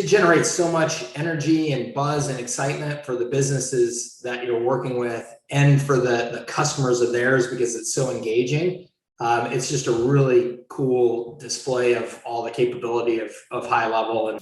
generates so much energy and buzz and excitement for the businesses that you're working with and for the customers of theirs because it's so engaging. It's just a really cool display of all the capability of HighLevel.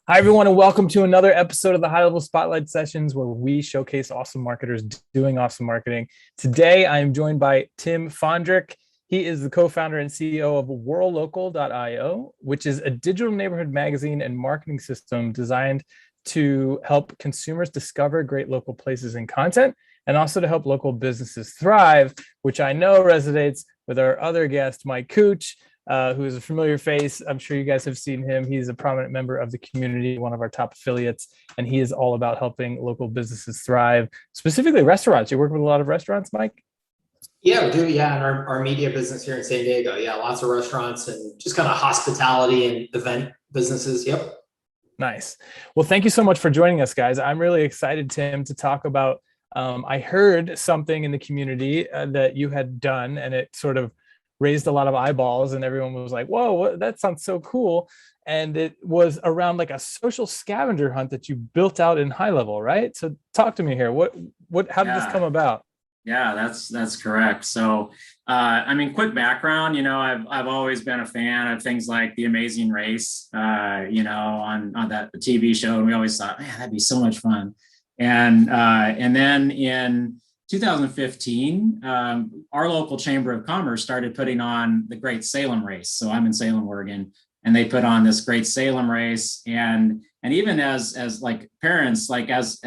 Hi, everyone, and welcome to another episode of the HighLevel Spotlight Sessions, where we showcase awesome marketers doing awesome marketing. Today, I am joined by Tim Fahndrich. He is the co-founder and CEO of WorldLocal.io, which is a digital neighborhood magazine and marketing system designed to help consumers discover great local places and content, and also to help local businesses thrive, which I know resonates with our other guest, Mike Cooch, who is a familiar face. I'm sure you guys have seen him. He's a prominent member of the community, one of our top affiliates, and he is all about helping local businesses thrive, specifically restaurants. You work with a lot of restaurants, Mike? Yeah, we do. Yeah, and our media business here in San Diego. Yeah, lots of restaurants and just kind of hospitality and event businesses. Yep. Nice. Well, thank you so much for joining us, guys. I'm really excited, Tim, to talk about, I heard something in the community that you had done, and it sort of raised a lot of eyeballs, and everyone was like, whoa, that sounds so cool. And it was around like a social scavenger hunt that you built out in HighLevel, right? So talk to me here. How did this come about? Yeah, that's correct. So, quick background, I've always been a fan of things like The Amazing Race, on the TV show. And we always thought, man, that'd be so much fun. And then in 2015, our local Chamber of Commerce started putting on the Great Salem Race. So I'm in Salem, Oregon, and they put on this Great Salem Race. And even as like parents, like as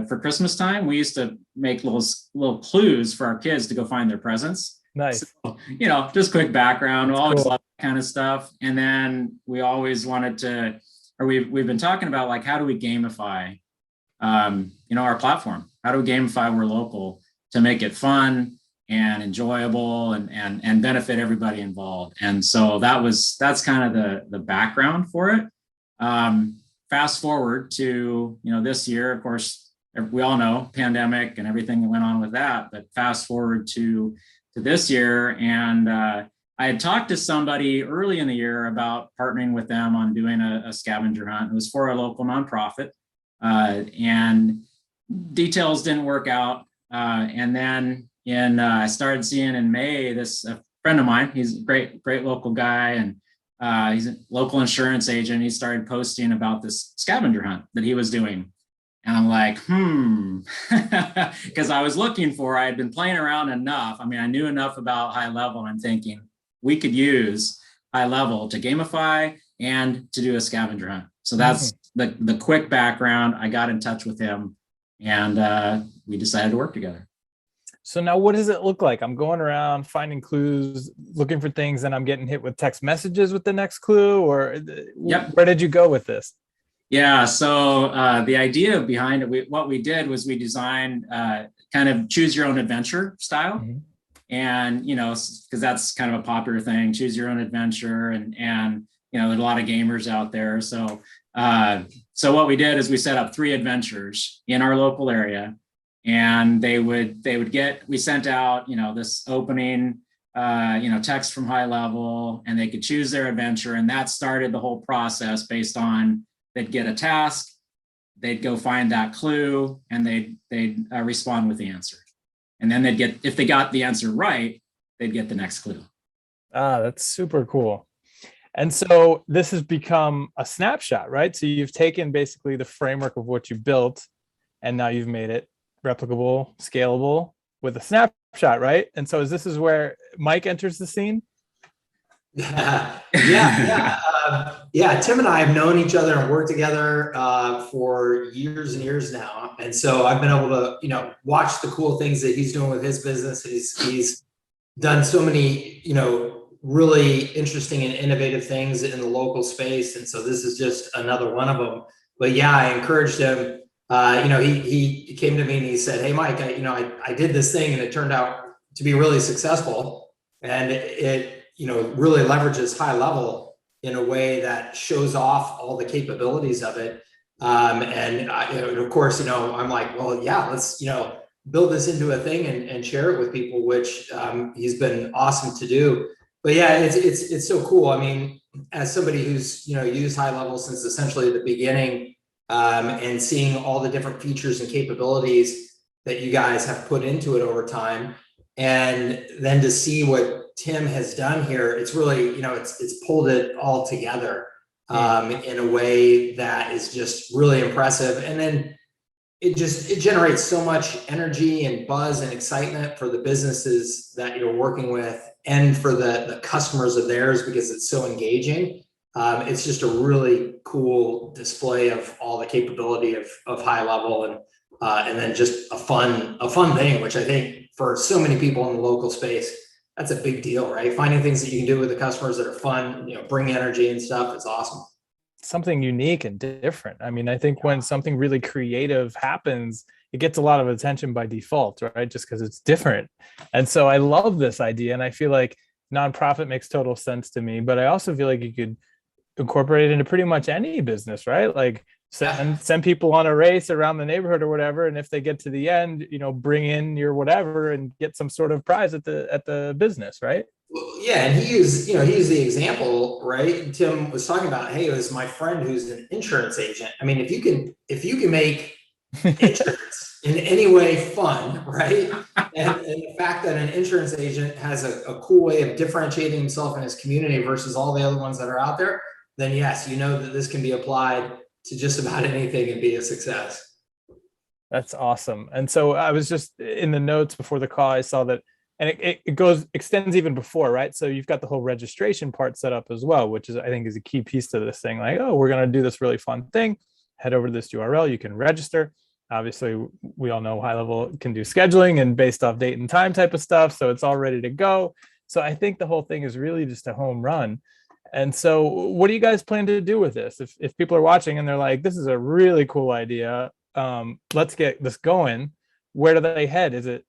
for Christmas time, we used to make little clues for our kids to go find their presents. Nice. So, just quick background. We always cool. love that kind of stuff. And then we always wanted to, or we've been talking about like, how do we gamify, our platform? How do we gamify We're Local to make it fun and enjoyable and benefit everybody involved? And so that's kind of the background for it. Fast forward to, this year, of course, we all know pandemic and everything that went on with that, but fast forward to this year. And I had talked to somebody early in the year about partnering with them on doing a scavenger hunt. It was for a local nonprofit, and details didn't work out. And then I started seeing in May, this friend of mine, he's a great local guy, and he's a local insurance agent. He started posting about this scavenger hunt that he was doing. And I'm like, because I had been playing around enough. I knew enough about HighLevel, and I'm thinking we could use HighLevel to gamify and to do a scavenger hunt. So that's the quick background. I got in touch with him, and we decided to work together. So now what does it look like? I'm going around finding clues, looking for things, and I'm getting hit with text messages with the next clue, or Where did you go with this? Yeah, so the idea behind it, what we did was we designed kind of choose your own adventure style. Mm-hmm. And, because that's kind of a popular thing, choose your own adventure. And there's a lot of gamers out there. So what we did is we set up 3 adventures in our local area. And we sent out, this opening, text from HighLevel, and they could choose their adventure. And that started the whole process based on, they'd get a task, they'd go find that clue, and they'd respond with the answer. And then if they got the answer right, they'd get the next clue. That's super cool. And so this has become a snapshot, right? So you've taken basically the framework of what you built, and now you've made it replicable, scalable with a snapshot, right? And so this is where Mike enters the scene? Yeah. Tim and I have known each other and worked together for years and years now. And so I've been able to, watch the cool things that he's doing with his business. He's done so many, really interesting and innovative things in the local space. And so this is just another one of them. But yeah, I encouraged him. He came to me and he said, "Hey, Mike, I did this thing and it turned out to be really successful, and it really leverages HighLevel in a way that shows off all the capabilities of it." Of course, I'm like, well, yeah, let's build this into a thing and share it with people, which he's been awesome to do. But yeah, it's so cool. I mean, as somebody who's used HighLevel since essentially the beginning, and seeing all the different features and capabilities that you guys have put into it over time, and then to see what Tim has done here, it's really it's pulled it all together in a way that is just really impressive. And then it generates so much energy and buzz and excitement for the businesses that you're working with and for the customers of theirs, because it's so engaging. It's just a really cool display of all the capability of HighLevel, and then just a fun thing, which I think for so many people in the local space, that's a big deal, right? Finding things that you can do with the customers that are fun, bring energy and stuff. It's awesome. Something unique and different. I mean, I think when something really creative happens, it gets a lot of attention by default, right? Just because it's different. And so I love this idea. And I feel like nonprofit makes total sense to me, but I also feel like you could incorporate it into pretty much any business, right? Like send people on a race around the neighborhood or whatever. And if they get to the end, bring in your whatever and get some sort of prize at the business, right? Well, yeah, and he used the example, right? Tim was talking about, hey, it was my friend who's an insurance agent. I mean, if you can make insurance in any way fun, right? And the fact that an insurance agent has a cool way of differentiating himself in his community versus all the other ones that are out there, then yes, that this can be applied to just about anything and be a success. That's awesome. And so I was just in the notes before the call, I saw that, and it extends even before, right? So you've got the whole registration part set up as well, which I think is a key piece to this thing. Like, oh, we're going to do this really fun thing. Head over to this URL. You can register. Obviously, we all know HighLevel can do scheduling and based off date and time type of stuff. So it's all ready to go. So I think the whole thing is really just a home run. And so what do you guys plan to do with this? If people are watching and they're like, this is a really cool idea, let's get this going. Where do they head? Is it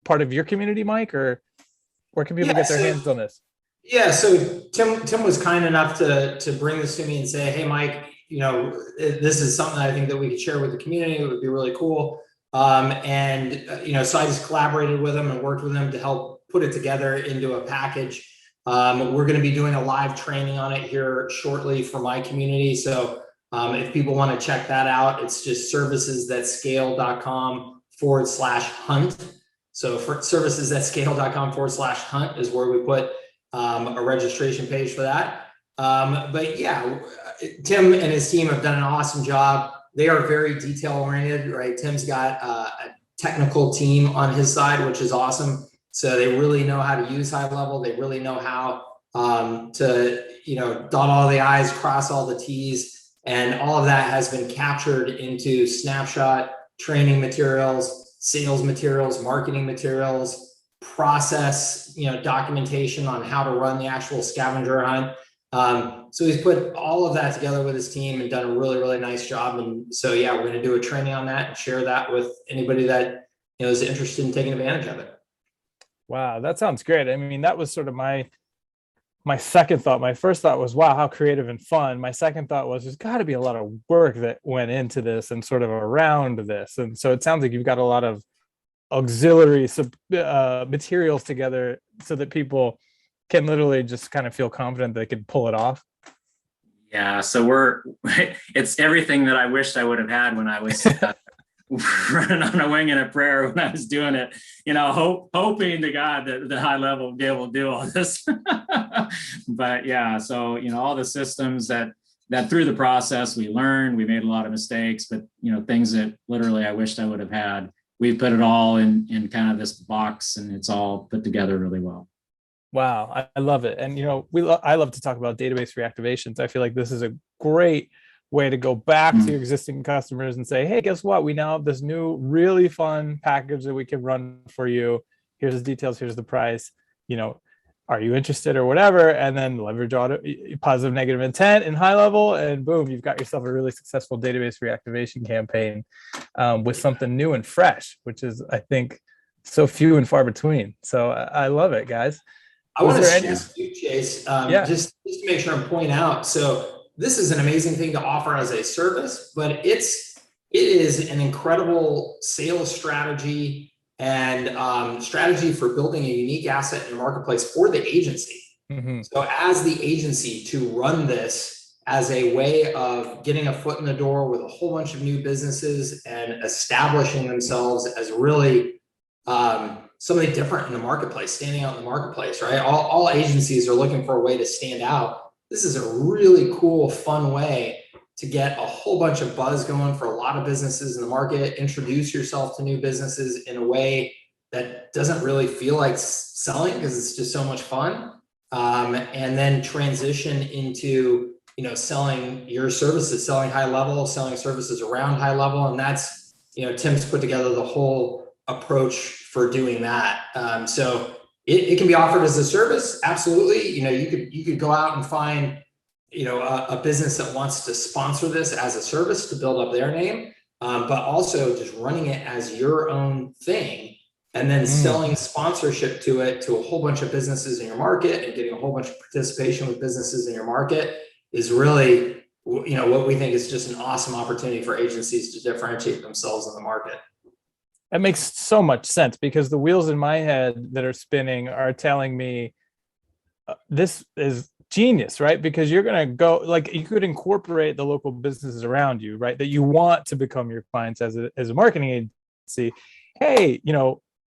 part of your community, Mike, or where can people get their hands on this? Yeah, so Tim was kind enough to bring this to me and say, hey, Mike, this is something I think that we could share with the community. It would be really cool. So I just collaborated with him and worked with him to help put it together into a package. We're going to be doing a live training on it here shortly for my community. So if people want to check that out, it's just servicesthatscale.com/hunt. So for servicesthatscale.com/hunt is where we put a registration page for that. But yeah, Tim and his team have done an awesome job. They are very detail oriented, right? Tim's got a technical team on his side, which is awesome. So they really know how to use HighLevel. They really know how to dot all the I's, cross all the T's, and all of that has been captured into snapshot training materials, sales materials, marketing materials, process, documentation on how to run the actual scavenger hunt. So he's put all of that together with his team and done a really, really nice job. And so, yeah, we're going to do a training on that and share that with anybody that is interested in taking advantage of it. Wow, that sounds great. I mean, that was sort of my second thought. My first thought was, wow, how creative and fun. My second thought was, there's got to be a lot of work that went into this and sort of around this. And so it sounds like you've got a lot of auxiliary materials together so that people can literally just kind of feel confident they can pull it off. Yeah, so it's everything that I wished I would have had when I was running on a wing and a prayer when I was doing it, hoping to God that the HighLevel will be able to do all this. But yeah, so, all the systems that through the process we learned, we made a lot of mistakes, but, things that literally I wished I would have had, we've put it all in kind of this box and it's all put together really well. Wow, I love it. And, I love to talk about database reactivations. I feel like this is a great way to go back to your existing customers and say, hey, guess what? We now have this new really fun package that we can run for you. Here's the details. Here's the price. Are you interested or whatever? And then leverage positive, negative intent in HighLevel, and boom, you've got yourself a really successful database reactivation campaign with something new and fresh, which is, I think, so few and far between. So I love it, guys. I want to ask you, Chase, just to make sure and point out. So this is an amazing thing to offer as a service, but it is an incredible sales strategy and strategy for building a unique asset in the marketplace for the agency. So as the agency to run this as a way of getting a foot in the door with a whole bunch of new businesses and establishing themselves as really something different in the marketplace, standing out in the marketplace, right? All agencies are looking for a way to stand out. This is a really cool, fun way to get a whole bunch of buzz going for a lot of businesses in the market, introduce yourself to new businesses in a way that doesn't really feel like selling because it's just so much fun. And then transition into, selling your services, selling HighLevel, selling services around HighLevel. And that's, Tim's put together the whole approach for doing that. So it can be offered as a service. Absolutely. You could go out and find, a business that wants to sponsor this as a service to build up their name, but also just running it as your own thing. And then selling sponsorship to it to a whole bunch of businesses in your market and getting a whole bunch of participation with businesses in your market is really, what we think is just an awesome opportunity for agencies to differentiate themselves in the market. That makes so much sense because the wheels in my head that are spinning are telling me this is genius, right? Because you're going to go, like, you could incorporate the local businesses around you, right? That you want to become your clients as a marketing agency. Hey,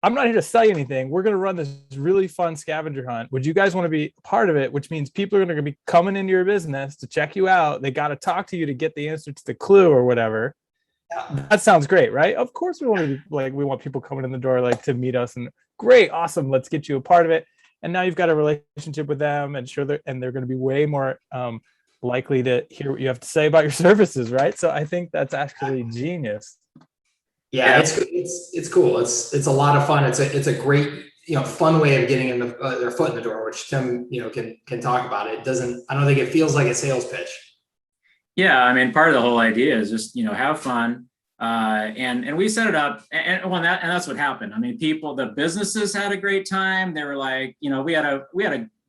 I'm not here to sell you anything. We're going to run this really fun scavenger hunt. Would you guys want to be part of it? Which means people are going to be coming into your business to check you out. They got to talk to you to get the answer to the clue or whatever. Yeah. That sounds great, right? Of course we want to be we want people coming in the door, to meet us and great, awesome. Let's get you a part of it. And now you've got a relationship with them and they're going to be way more likely to hear what you have to say about your services, right? So I think that's actually genius. Yeah, it's cool. It's a lot of fun. It's a great, fun way of getting in their foot in the door, which Tim, can talk about. I don't think it feels like a sales pitch. Yeah. I mean, part of the whole idea is just, have fun. And we set it up and that's what happened. I mean, the businesses had a great time. They were like, we had a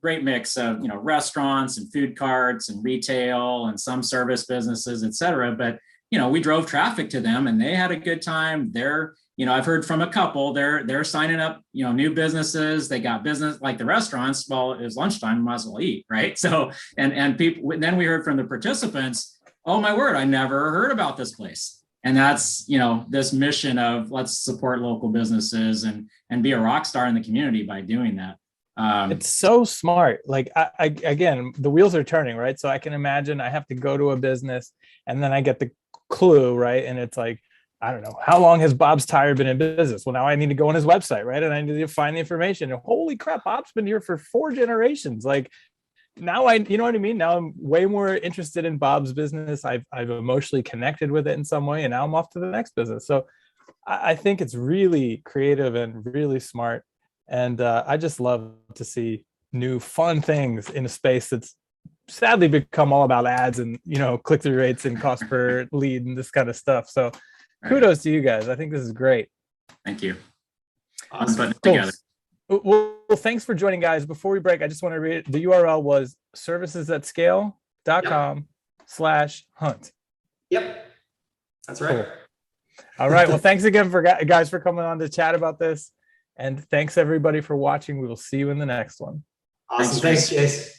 great mix of, restaurants and food carts and retail and some service businesses, et cetera. But we drove traffic to them and they had a good time. I've heard from a couple, they're signing up, new businesses. They got business like the restaurants. Well, it was lunchtime, might as well eat, right? So, and people, then we heard from the participants, oh my word, I never heard about this place. And that's, this mission of let's support local businesses and be a rock star in the community by doing that. It's so smart. Again, the wheels are turning, right? So I can imagine I have to go to a business and then I get the clue, right? And it's like, I don't know, how long has Bob's Tire been in business? Well, now I need to go on his website, right? And I need to find the information. And holy crap, Bob's been here for 4 generations. Now you know what I mean? Now I'm way more interested in Bob's business. I've emotionally connected with it in some way. And now I'm off to the next business. So I think it's really creative and really smart. And I just love to see new fun things in a space that's sadly become all about ads and, click-through rates and cost per lead and this kind of stuff. So kudos to you guys. I think this is great. Thank you. Awesome. Together. Well, thanks for joining, guys. Before we break, I just want to read the URL was servicesatscale.com/hunt. Yep. That's right. Cool. All right. Well, thanks again guys for coming on to chat about this. And thanks everybody for watching. We will see you in the next one. Awesome. Thanks, Chase.